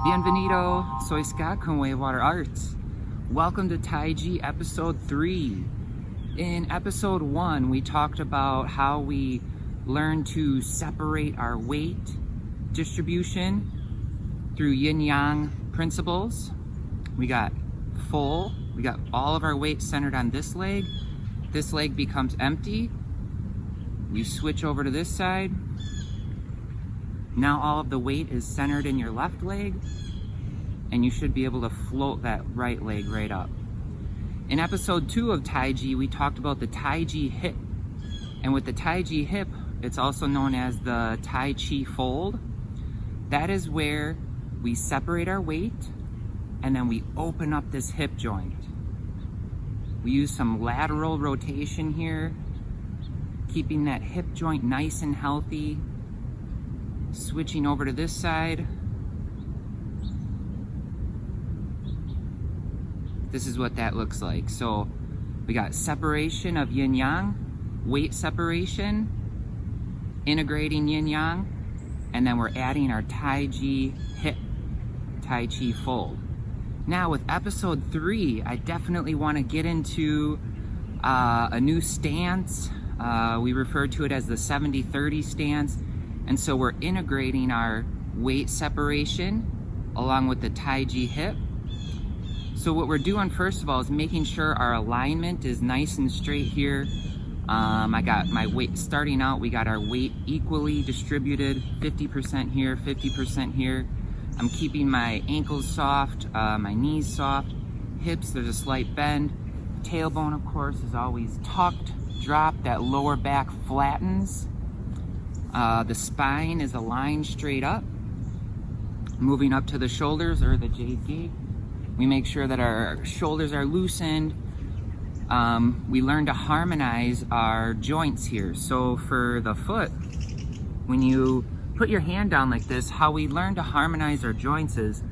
Bienvenido, soy Scott con Water Arts. Welcome to Taiji episode 3. In episode 1, we talked about how we learn to separate our weight distribution through yin-yang principles. We got full, we got all of our weight centered on this leg. This leg becomes empty. We switch over to this side. Now all of the weight is centered in your left leg, and you should be able to float that right leg right up. In episode 2 of Taiji, we talked about the Taiji Hip. And with the Taiji Hip, it's also known as the Tai Chi fold. That is where we separate our weight, and then we open up this hip joint. We use some lateral rotation here, keeping that hip joint nice and healthy. Switching over to this side. This is what that looks like. So we got separation of yin yang, weight separation, integrating yin yang, and then we're adding our Taiji Hip, Tai Chi fold. Now with episode 3, I definitely want to get into a new stance. We refer to it as the 70-30 stance. And so we're integrating our weight separation along with the Taiji Hip. So what we're doing first of all is making sure our alignment is nice and straight here. I got my weight starting out, we got our weight equally distributed, 50% here, 50% here. I'm keeping my ankles soft, my knees soft, hips, there's a slight bend. Tailbone, of course, is always tucked, dropped, that lower back flattens. The spine is aligned straight up. Moving up to the shoulders or the jade gate. We make sure that our shoulders are loosened. We learn to harmonize our joints here. So for the foot, when you put your hand down like this, how we learn to harmonize our joints is,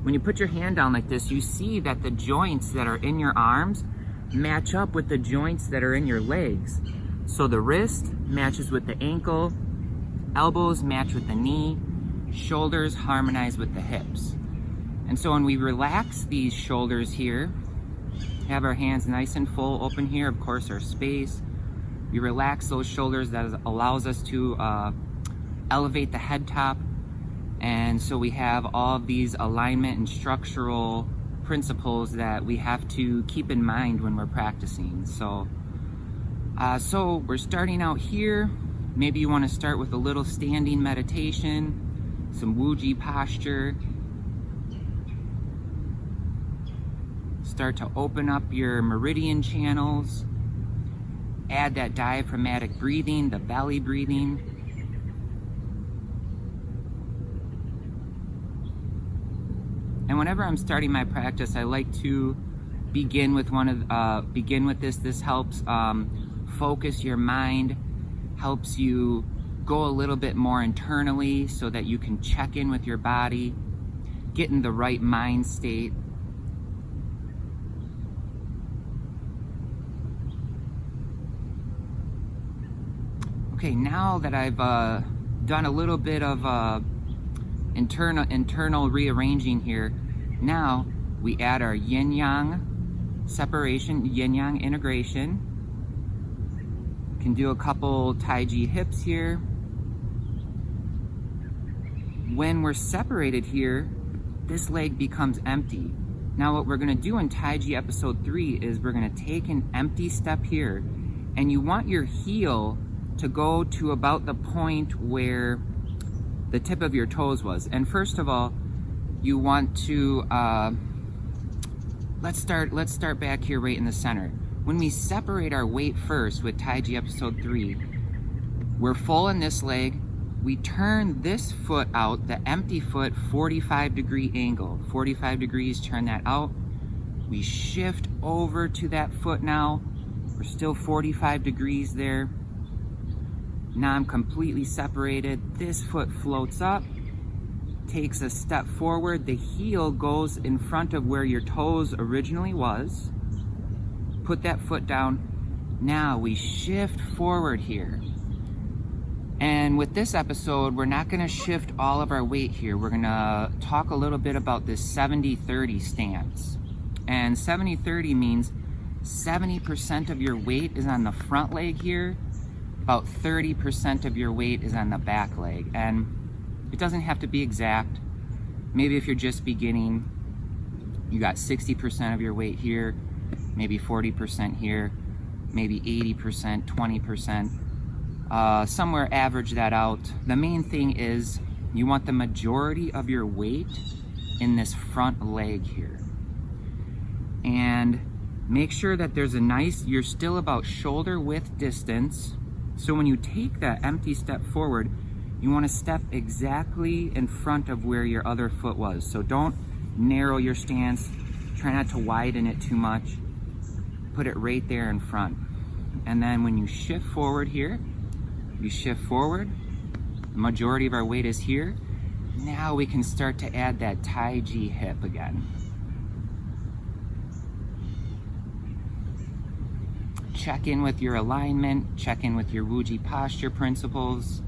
when you put your hand down like this, you see that the joints that are in your arms match up with the joints that are in your legs. So the wrist matches with the ankle, elbows match with the knee, shoulders harmonize with the hips. And so when we relax these shoulders here, have our hands nice and full, open here, of course our space. We relax those shoulders, that allows us to elevate the head top. And so we have all of these alignment and structural principles that we have to keep in mind when we're practicing. So we're starting out here. Maybe you want to start with a little standing meditation, some Wuji posture. Start to open up your meridian channels. Add that diaphragmatic breathing, the belly breathing. And whenever I'm starting my practice, I like to begin with this. This helps focus your mind, helps you go a little bit more internally so that you can check in with your body, get in the right mind state. Okay, now that I've done a little bit of internal rearranging here, now we add our yin-yang separation, yin-yang integration. Can do a couple Taiji hips here. When we're separated here, this leg becomes empty. Now what we're gonna do in Taiji episode 3 is we're gonna take an empty step here, and you want your heel to go to about the point where the tip of your toes was. And first of all, you want to, let's start back here right in the center. When we separate our weight first with Taiji episode 3, we're full in this leg, we turn this foot out, the empty foot, 45-degree angle. 45 degrees, turn that out. We shift over to that foot now. We're still 45 degrees there. Now I'm completely separated. This foot floats up, takes a step forward. The heel goes in front of where your toes originally was. Put that foot down. Now we shift forward here. And with this episode, we're not gonna shift all of our weight here. We're gonna talk a little bit about this 70-30 stance. And 70-30 means 70% of your weight is on the front leg here, about 30% of your weight is on the back leg. And it doesn't have to be exact. Maybe if you're just beginning, you got 60% of your weight here, maybe 40% here, maybe 80%, 20%. Somewhere average that out. The main thing is you want the majority of your weight in this front leg here. And make sure that there's a nice, you're still about shoulder width distance. So when you take that empty step forward, you want to step exactly in front of where your other foot was. So don't narrow your stance. Try not to widen it too much. Put it right there in front. And then when you shift forward here, you shift forward, the majority of our weight is here. Now we can start to add that Taiji hip again. Check in with your alignment, check in with your Wuji posture principles.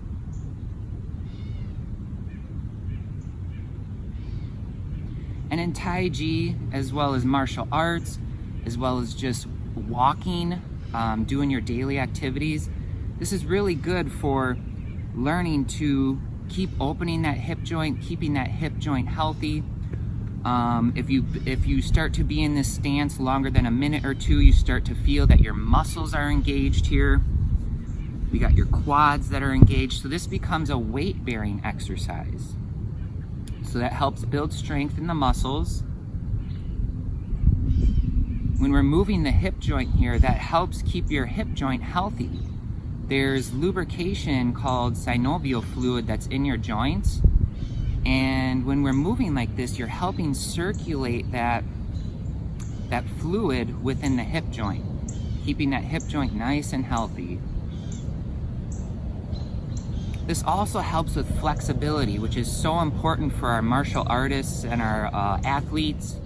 And in Taiji, as well as martial arts, as well as just walking, doing your daily activities, this is really good for learning to keep opening that hip joint, keeping that hip joint healthy. If you start to be in this stance longer than a minute or two, you start to feel that your muscles are engaged here. We got your quads that are engaged. So this becomes a weight-bearing exercise. So that helps build strength in the muscles. When we're moving the hip joint here, that helps keep your hip joint healthy. There's lubrication called synovial fluid that's in your joints. And when we're moving like this, you're helping circulate that fluid within the hip joint, keeping that hip joint nice and healthy. This also helps with flexibility, which is so important for our martial artists and our athletes.